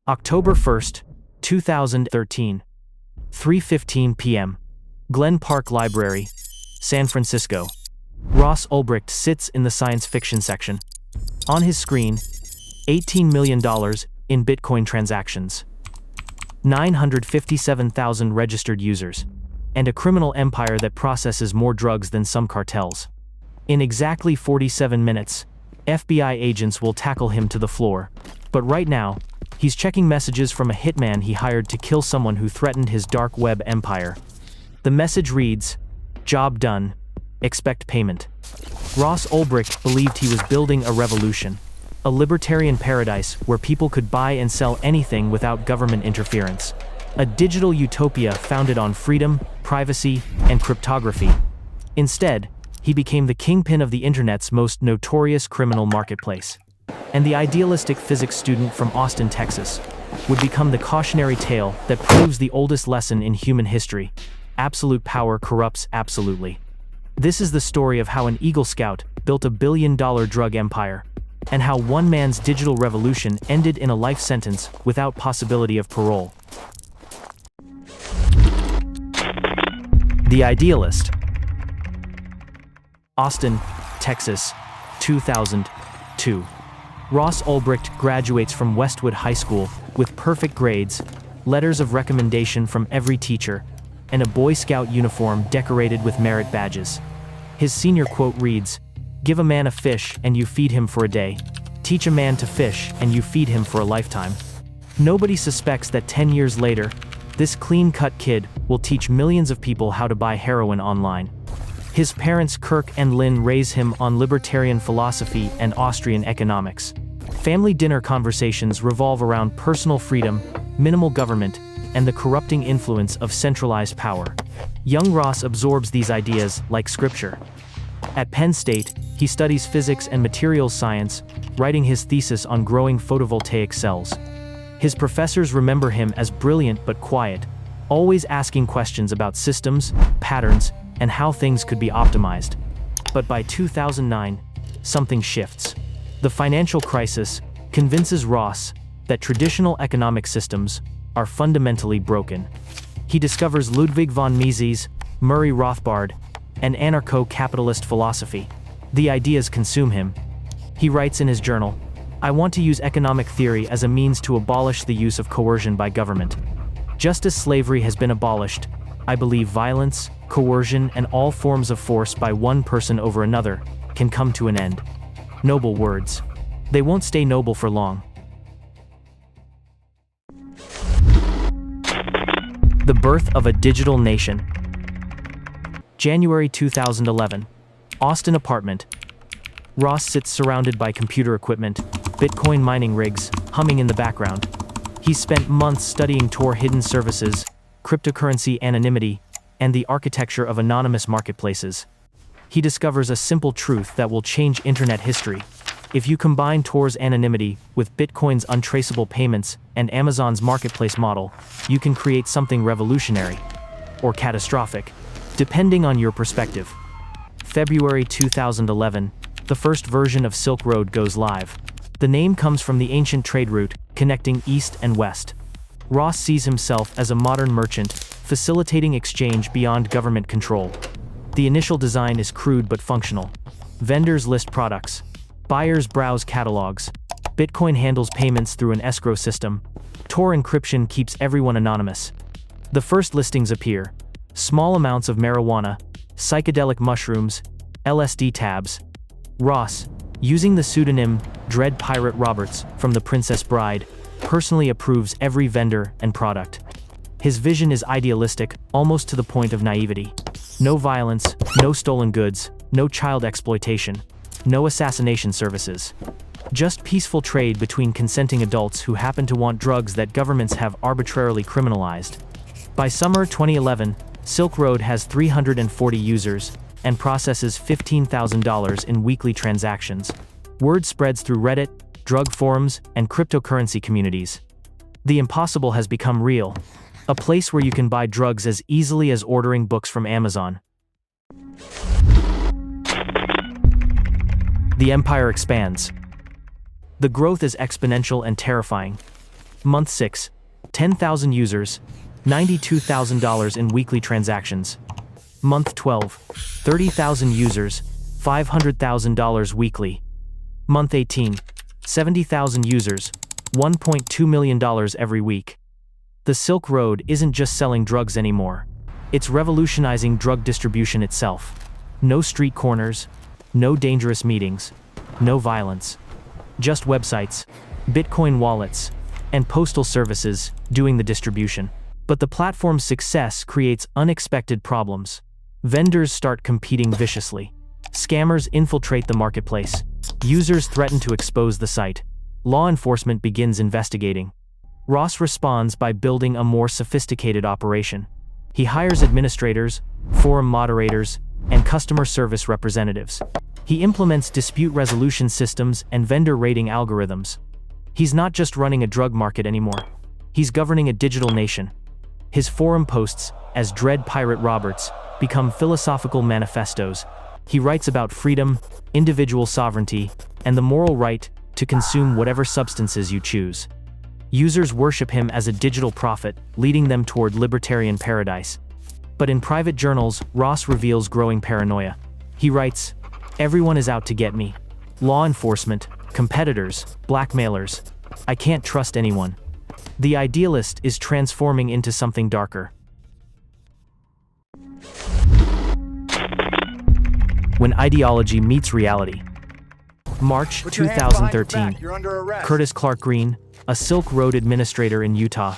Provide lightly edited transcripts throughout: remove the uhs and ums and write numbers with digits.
October 1st, 2013. 3:15 p.m. Glen Park Library, San Francisco. Ross Ulbricht sits in the science fiction section. On his screen, $18 million in Bitcoin transactions, 957,000 registered users, and a criminal empire that processes more drugs than some cartels. In exactly 47 minutes, FBI agents will tackle him to the floor. But right now, he's checking messages from a hitman he hired to kill someone who threatened his dark web empire. The message reads, "Job done. Expect payment." Ross Ulbricht believed he was building a revolution, a libertarian paradise where people could buy and sell anything without government interference. A digital utopia founded on freedom, privacy, and cryptography. Instead, he became the kingpin of the internet's most notorious criminal marketplace. And the idealistic physics student from Austin, Texas, would become the cautionary tale that proves the oldest lesson in human history: absolute power corrupts absolutely. This is the story of how an Eagle Scout built a billion-dollar drug empire, and how one man's digital revolution ended in a life sentence without possibility of parole. The Idealist. Austin, Texas, 2002. Ross Ulbricht graduates from Westwood High School with perfect grades, letters of recommendation from every teacher, and a Boy Scout uniform decorated with merit badges. His senior quote reads, "Give a man a fish and you feed him for a day. Teach a man to fish and you feed him for a lifetime." Nobody suspects that 10 years later, this clean-cut kid will teach millions of people how to buy heroin online. His parents Kirk and Lynn raise him on libertarian philosophy and Austrian economics. Family dinner conversations revolve around personal freedom, minimal government, and the corrupting influence of centralized power. Young Ross absorbs these ideas like scripture. At Penn State, he studies physics and materials science, writing his thesis on growing photovoltaic cells. His professors remember him as brilliant but quiet, always asking questions about systems, patterns, and how things could be optimized. But by 2009, something shifts. The financial crisis convinces Ross that traditional economic systems are fundamentally broken. He discovers Ludwig von Mises, Murray Rothbard, and anarcho-capitalist philosophy. The ideas consume him. He writes in his journal, "I want to use economic theory as a means to abolish the use of coercion by government. Just as slavery has been abolished, I believe violence, coercion, and all forms of force by one person over another can come to an end." Noble words. They won't stay noble for long. The birth of a digital nation. January 2011. Austin apartment. Ross sits surrounded by computer equipment, Bitcoin mining rigs, humming in the background. He's spent months studying Tor hidden services, cryptocurrency anonymity, and the architecture of anonymous marketplaces. He discovers a simple truth that will change internet history. If you combine Tor's anonymity with Bitcoin's untraceable payments and Amazon's marketplace model, you can create something revolutionary or catastrophic, depending on your perspective. February 2011, the first version of Silk Road goes live. The name comes from the ancient trade route connecting East and West. Ross sees himself as a modern merchant, facilitating exchange beyond government control. The initial design is crude but functional. Vendors list products. Buyers browse catalogs. Bitcoin handles payments through an escrow system. Tor encryption keeps everyone anonymous. The first listings appear: small amounts of marijuana, psychedelic mushrooms, LSD tabs. Ross, using the pseudonym Dread Pirate Roberts from The Princess Bride, personally approves every vendor and product. His vision is idealistic, almost to the point of naivety. No violence, no stolen goods, no child exploitation, no assassination services. Just peaceful trade between consenting adults who happen to want drugs that governments have arbitrarily criminalized. By summer 2011, Silk Road has 340 users and processes $15,000 in weekly transactions. Word spreads through Reddit, drug forums, and cryptocurrency communities. The impossible has become real. A place where you can buy drugs as easily as ordering books from Amazon. The empire expands. The growth is exponential and terrifying. Month 6, 10,000 users, $92,000 in weekly transactions. Month 12, 30,000 users, $500,000 weekly. Month 18, 70,000 users, $1.2 million every week. The Silk Road isn't just selling drugs anymore. It's revolutionizing drug distribution itself. No street corners, no dangerous meetings, no violence. Just websites, Bitcoin wallets, and postal services doing the distribution. But the platform's success creates unexpected problems. Vendors start competing viciously. Scammers infiltrate the marketplace. Users threaten to expose the site. Law enforcement begins investigating. Ross responds by building a more sophisticated operation. He hires administrators, forum moderators, and customer service representatives. He implements dispute resolution systems and vendor rating algorithms. He's not just running a drug market anymore. He's governing a digital nation. His forum posts, as Dread Pirate Roberts, become philosophical manifestos. He writes about freedom, individual sovereignty, and the moral right to consume whatever substances you choose. Users worship him as a digital prophet, leading them toward libertarian paradise. But in private journals, Ross reveals growing paranoia. He writes, "Everyone is out to get me. Law enforcement, competitors, blackmailers. I can't trust anyone." The Idealist is transforming into something darker. When ideology meets reality. March 2013. Curtis Clark Green, a Silk Road administrator in Utah,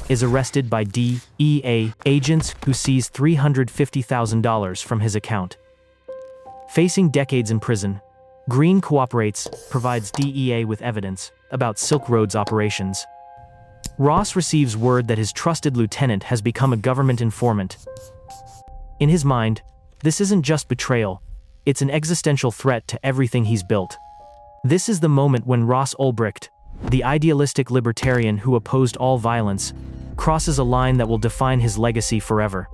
is arrested by DEA agents who seize $350,000 from his account. Facing decades in prison, Green cooperates, provides DEA with evidence about Silk Road's operations. Ross receives word that his trusted lieutenant has become a government informant. In his mind, this isn't just betrayal, it's an existential threat to everything he's built. This is the moment when Ross Ulbricht, the idealistic libertarian who opposed all violence, crosses a line that will define his legacy forever.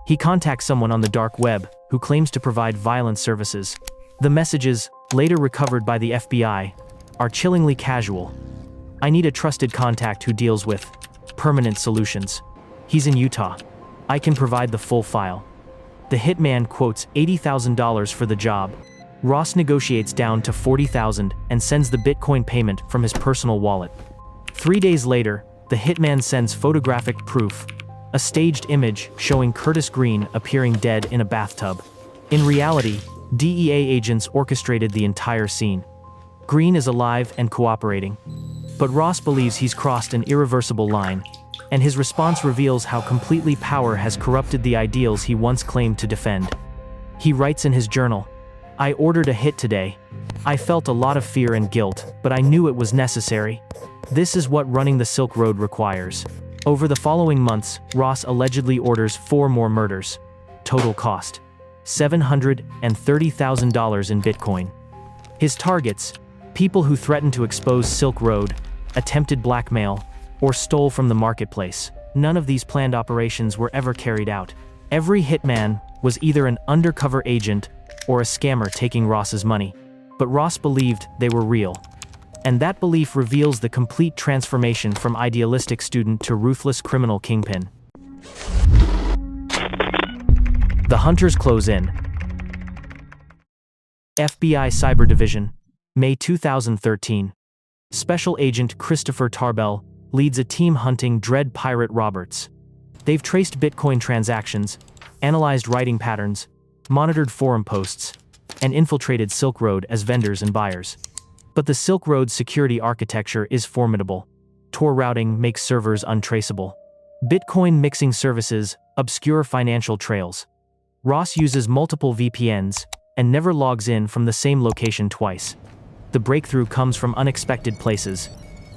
He contacts someone on the dark web who claims to provide violence services. The messages, later recovered by the FBI, are chillingly casual. "I need a trusted contact who deals with permanent solutions. He's in Utah. I can provide the full file." The hitman quotes $80,000 for the job. Ross negotiates down to $40,000 and sends the Bitcoin payment from his personal wallet. 3 days later, the hitman sends photographic proof, a staged image showing Curtis Green appearing dead in a bathtub. In reality, DEA agents orchestrated the entire scene. Green is alive and cooperating. But Ross believes he's crossed an irreversible line, and his response reveals how completely power has corrupted the ideals he once claimed to defend. He writes in his journal, "I ordered a hit today. I felt a lot of fear and guilt, but I knew it was necessary. This is what running the Silk Road requires." Over the following months, Ross allegedly orders 4 more murders. Total cost: $730,000 in Bitcoin. His targets: people who threatened to expose Silk Road, attempted blackmail, or stole from the marketplace. None of these planned operations were ever carried out. Every hitman was either an undercover agent or a scammer taking Ross's money. But Ross believed they were real. And that belief reveals the complete transformation from idealistic student to ruthless criminal kingpin. The hunters close in. FBI Cyber Division, May 2013. Special Agent Christopher Tarbell leads a team hunting Dread Pirate Roberts. They've traced Bitcoin transactions, analyzed writing patterns, monitored forum posts, and infiltrated Silk Road as vendors and buyers. But the Silk Road's security architecture is formidable. Tor routing makes servers untraceable. Bitcoin mixing services obscure financial trails. Ross uses multiple VPNs and never logs in from the same location twice. The breakthrough comes from unexpected places.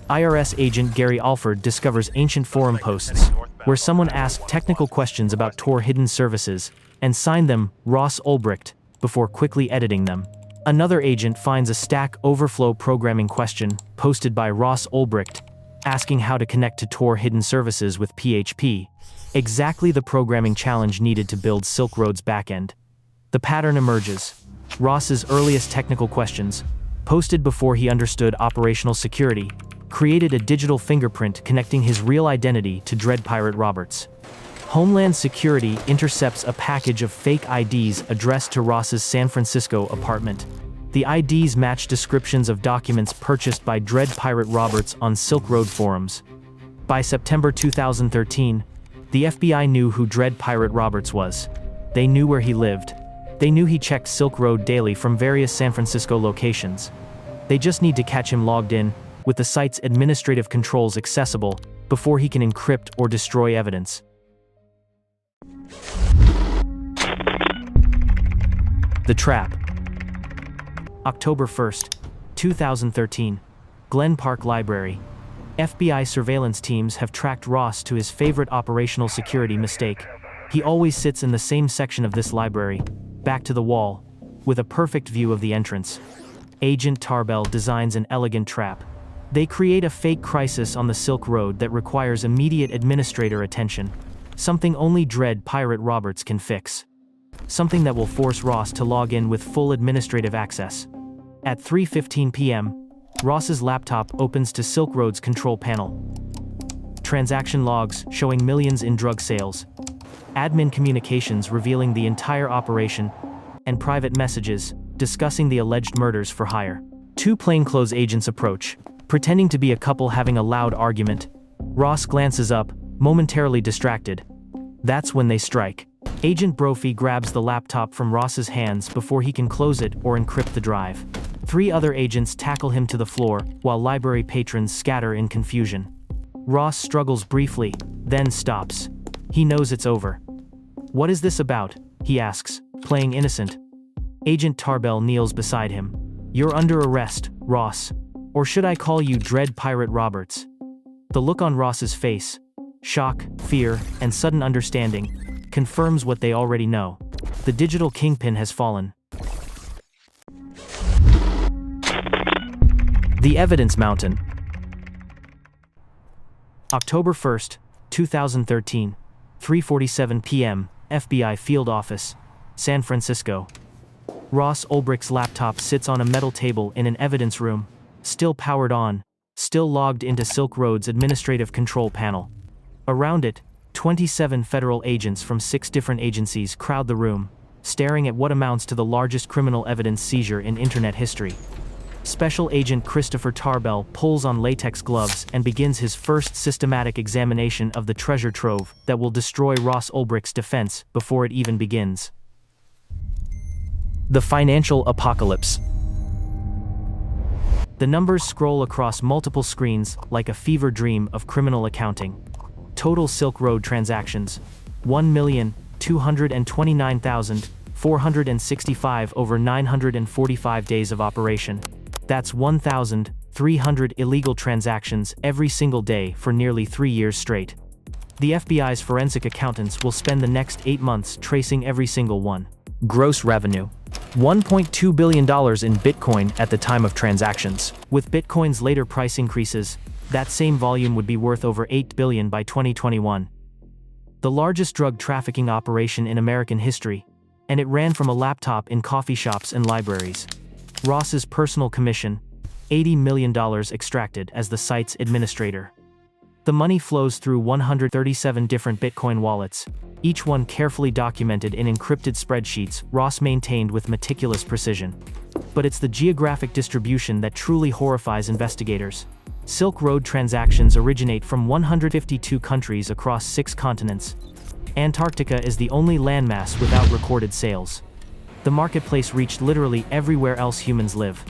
IRS agent Gary Alford discovers ancient forum posts where someone asked technical questions about Tor hidden services and signed them Ross Ulbricht before quickly editing them. Another agent finds a Stack Overflow programming question posted by Ross Ulbricht asking how to connect to Tor hidden services with PHP, exactly the programming challenge needed to build Silk Road's backend. The pattern emerges. Ross's earliest technical questions, posted before he understood operational security, created a digital fingerprint connecting his real identity to Dread Pirate Roberts. Homeland Security intercepts a package of fake IDs addressed to Ross's San Francisco apartment. The IDs match descriptions of documents purchased by Dread Pirate Roberts on Silk Road forums. By September 2013, the FBI knew who Dread Pirate Roberts was. They knew where he lived. They knew he checked Silk Road daily from various San Francisco locations. They just need to catch him logged in, with the site's administrative controls accessible, before he can encrypt or destroy evidence. The Trap. October 1st, 2013. Glen Park Library. FBI surveillance teams have tracked Ross to his favorite operational security mistake. He always sits in the same section of this library, back to the wall, with a perfect view of the entrance. Agent Tarbell designs an elegant trap. They create a fake crisis on the Silk Road that requires immediate administrator attention. Something only Dread Pirate Roberts can fix. Something that will force Ross to log in with full administrative access. At 3:15 p.m., Ross's laptop opens to Silk Road's control panel. Transaction logs showing millions in drug sales. Admin communications revealing the entire operation, and private messages discussing the alleged murders for hire. Two plainclothes agents approach, pretending to be a couple having a loud argument. Ross glances up, momentarily distracted. That's when they strike. Agent Brophy grabs the laptop from Ross's hands before he can close it or encrypt the drive. Three other agents tackle him to the floor, while library patrons scatter in confusion. Ross struggles briefly, then stops. He knows it's over. "What is this about?" he asks, playing innocent. Agent Tarbell kneels beside him. "You're under arrest, Ross. Or should I call you Dread Pirate Roberts?" The look on Ross's face, shock, fear, and sudden understanding, confirms what they already know. The digital kingpin has fallen. The Evidence Mountain. October 1st, 2013. 3:47 p.m., FBI Field Office, San Francisco. Ross Ulbricht's laptop sits on a metal table in an evidence room, still powered on, still logged into Silk Road's administrative control panel. Around it, 27 federal agents from 6 different agencies crowd the room, staring at what amounts to the largest criminal evidence seizure in internet history. Special Agent Christopher Tarbell pulls on latex gloves and begins his first systematic examination of the treasure trove that will destroy Ross Ulbricht's defense before it even begins. The Financial Apocalypse. The numbers scroll across multiple screens like a fever dream of criminal accounting. Total Silk Road transactions, 1,229,465 over 945 days of operation. That's 1,300 illegal transactions every single day for nearly 3 years straight. The FBI's forensic accountants will spend the next 8 months tracing every single one. Gross revenue. $1.2 billion in Bitcoin at the time of transactions. With Bitcoin's later price increases, that same volume would be worth over $8 billion by 2021. The largest drug trafficking operation in American history, and it ran from a laptop in coffee shops and libraries. Ross's personal commission, $80 million extracted as the site's administrator. The money flows through 137 different Bitcoin wallets, each one carefully documented in encrypted spreadsheets Ross maintained with meticulous precision. But it's the geographic distribution that truly horrifies investigators. Silk Road transactions originate from 152 countries across 6 continents. Antarctica is the only landmass without recorded sales. The marketplace reached literally everywhere else humans live.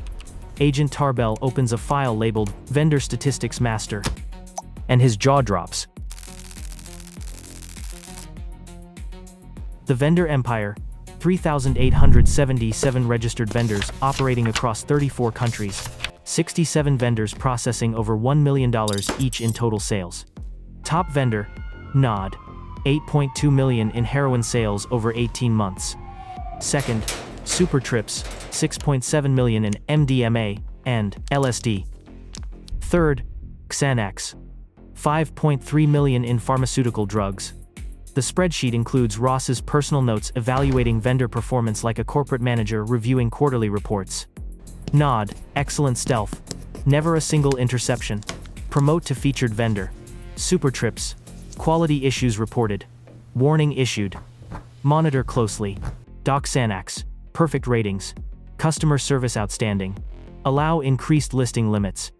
Agent Tarbell opens a file labeled Vendor Statistics Master, and his jaw drops. The vendor empire, 3,877 registered vendors operating across 34 countries, 67 vendors processing over $1 million each in total sales. Top vendor, Nod, $8.2 million in heroin sales over 18 months. Second, Super Trips, $6.7 million in MDMA and LSD. Third, Xanax, $5.3 million in pharmaceutical drugs. The spreadsheet includes Ross's personal notes evaluating vendor performance like a corporate manager reviewing quarterly reports. Nod, excellent stealth, never a single interception. Promote to featured vendor. Super trips. Quality issues reported. Warning issued. Monitor closely. Doc Xanax. Perfect ratings. Customer service outstanding. Allow increased listing limits.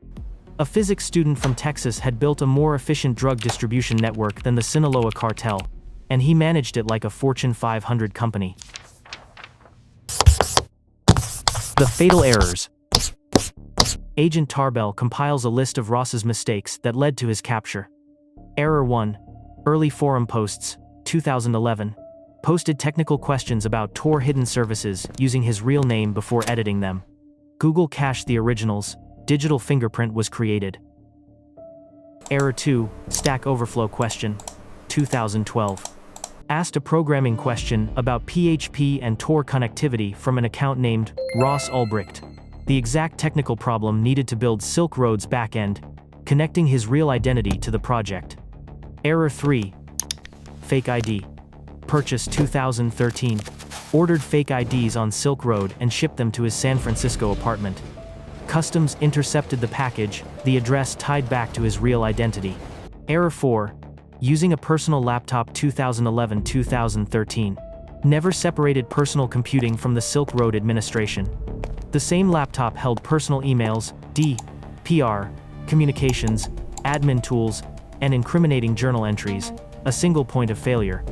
A physics student from Texas had built a more efficient drug distribution network than the Sinaloa cartel, and he managed it like a Fortune 500 company. The fatal errors. Agent Tarbell compiles a list of Ross's mistakes that led to his capture. Error 1. Early forum posts, 2011. Posted technical questions about Tor hidden services using his real name before editing them. Google cached the originals. Digital fingerprint was created. Error 2. Stack Overflow question, 2012. Asked a programming question about PHP and Tor connectivity from an account named Ross Ulbricht. The exact technical problem needed to build Silk Road's backend, connecting his real identity to the project. Error 3. Fake ID. Purchase 2013. Ordered fake IDs on Silk Road and shipped them to his San Francisco apartment. Customs intercepted the package, the address tied back to his real identity. Error 4. Using a personal laptop 2011-2013. Never separated personal computing from the Silk Road administration. The same laptop held personal emails, PR, communications, admin tools, and incriminating journal entries, a single point of failure.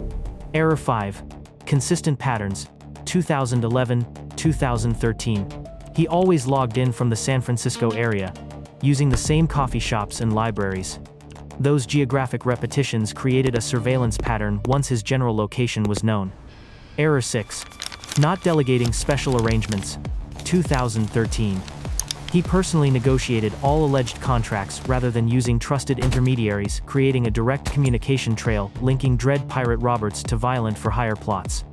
Error 5. Consistent patterns, 2011-2013. He always logged in from the San Francisco area, using the same coffee shops and libraries. Those geographic repetitions created a surveillance pattern once his general location was known. Error 6. Not delegating special arrangements, 2013. He personally negotiated all alleged contracts rather than using trusted intermediaries, creating a direct communication trail linking Dread Pirate Roberts to violent for hire plots.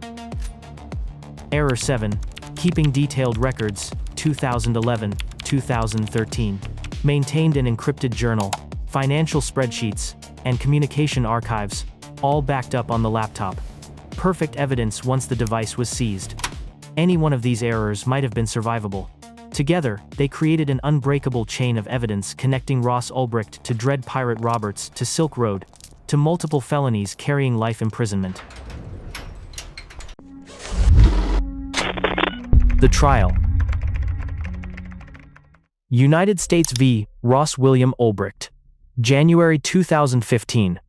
Error 7. Keeping detailed records, 2011-2013. Maintained an encrypted journal, financial spreadsheets, and communication archives, all backed up on the laptop. Perfect evidence once the device was seized. Any one of these errors might have been survivable. Together, they created an unbreakable chain of evidence connecting Ross Ulbricht to Dread Pirate Roberts to Silk Road, to multiple felonies carrying life imprisonment. The trial. United States v. Ross William Ulbricht. January 2015.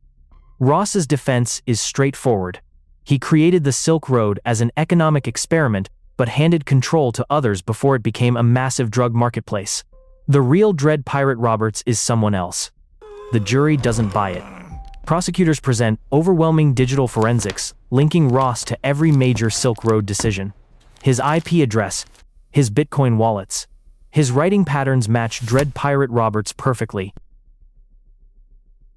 Ross's defense is straightforward. He created the Silk Road as an economic experiment, but handed control to others before it became a massive drug marketplace. The real Dread Pirate Roberts is someone else. The jury doesn't buy it. Prosecutors present overwhelming digital forensics, linking Ross to every major Silk Road decision. His IP address, his Bitcoin wallets, his writing patterns match Dread Pirate Roberts perfectly.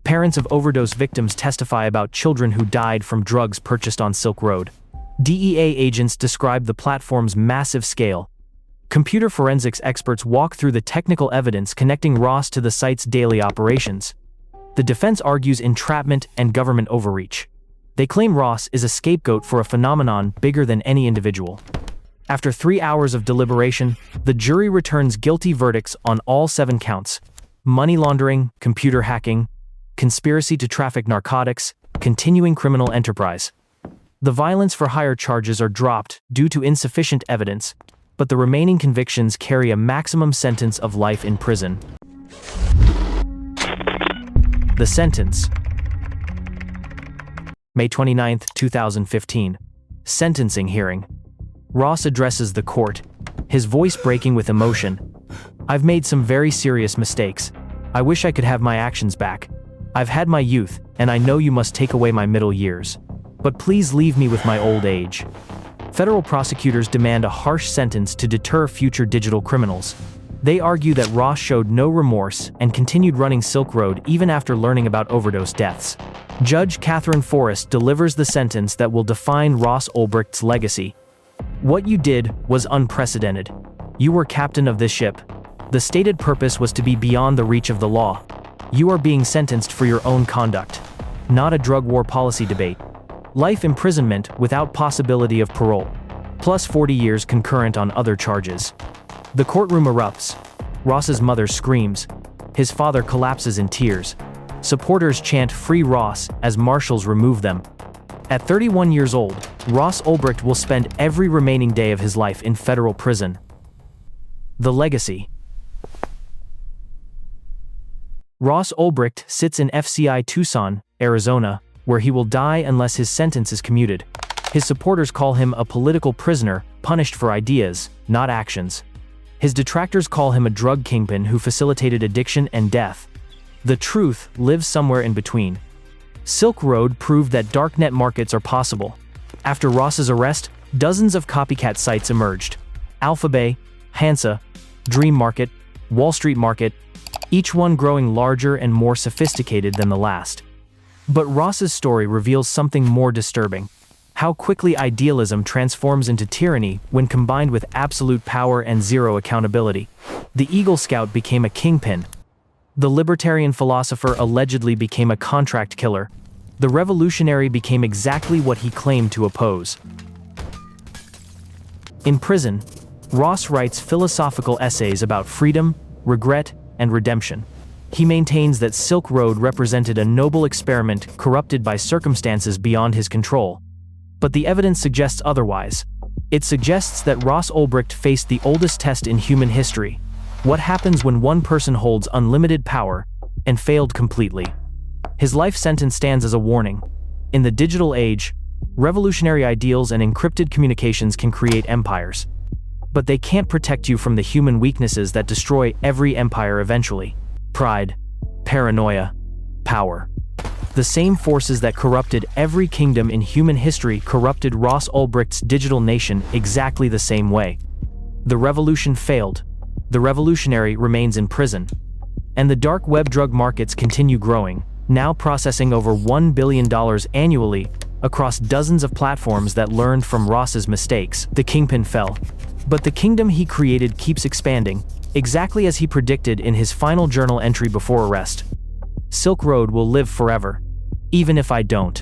Parents of overdose victims testify about children who died from drugs purchased on Silk Road. DEA agents describe the platform's massive scale. Computer forensics experts walk through the technical evidence connecting Ross to the site's daily operations. The defense argues entrapment and government overreach. They claim Ross is a scapegoat for a phenomenon bigger than any individual. After 3 hours of deliberation, the jury returns guilty verdicts on all 7 counts: money laundering, computer hacking, conspiracy to traffic narcotics, continuing criminal enterprise. The violence for hire charges are dropped due to insufficient evidence, but the remaining convictions carry a maximum sentence of life in prison. The sentence. May 29, 2015. Sentencing hearing. Ross addresses the court, his voice breaking with emotion. "I've made some very serious mistakes. I wish I could have my actions back. I've had my youth, and I know you must take away my middle years. But please leave me with my old age." Federal prosecutors demand a harsh sentence to deter future digital criminals. They argue that Ross showed no remorse and continued running Silk Road even after learning about overdose deaths. Judge Catherine Forrest delivers the sentence that will define Ross Ulbricht's legacy. "What you did was unprecedented. You were captain of this ship. The stated purpose was to be beyond the reach of the law. You are being sentenced for your own conduct, not a drug war policy debate. Life imprisonment without possibility of parole, plus 40 years concurrent on other charges." The courtroom erupts. Ross's mother screams. His father collapses in tears. Supporters chant "Free Ross" as marshals remove them. At 31 years old, Ross Ulbricht will spend every remaining day of his life in federal prison. The legacy. Ross Ulbricht sits in FCI Tucson, Arizona, where he will die unless his sentence is commuted. His supporters call him a political prisoner, punished for ideas, not actions. His detractors call him a drug kingpin who facilitated addiction and death. The truth lives somewhere in between. Silk Road proved that darknet markets are possible. After Ross's arrest, dozens of copycat sites emerged. Alphabay, Hansa, Dream Market, Wall Street Market, each one growing larger and more sophisticated than the last. But Ross's story reveals something more disturbing: how quickly idealism transforms into tyranny when combined with absolute power and zero accountability. The Eagle Scout became a kingpin. The libertarian philosopher allegedly became a contract killer. The revolutionary became exactly what he claimed to oppose. In prison, Ross writes philosophical essays about freedom, regret, and redemption. He maintains that Silk Road represented a noble experiment corrupted by circumstances beyond his control. But the evidence suggests otherwise. It suggests that Ross Ulbricht faced the oldest test in human history: what happens when one person holds unlimited power, and failed completely. His life sentence stands as a warning. In the digital age, revolutionary ideals and encrypted communications can create empires. But they can't protect you from the human weaknesses that destroy every empire eventually: pride, paranoia, power. The same forces that corrupted every kingdom in human history corrupted Ross Ulbricht's digital nation exactly the same way. The revolution failed. The revolutionary remains in prison. And the dark web drug markets continue growing, now processing over $1 billion annually across dozens of platforms that learned from Ross's mistakes. The kingpin fell. But the kingdom he created keeps expanding, exactly as he predicted in his final journal entry before arrest. Silk Road will live forever, even if I don't.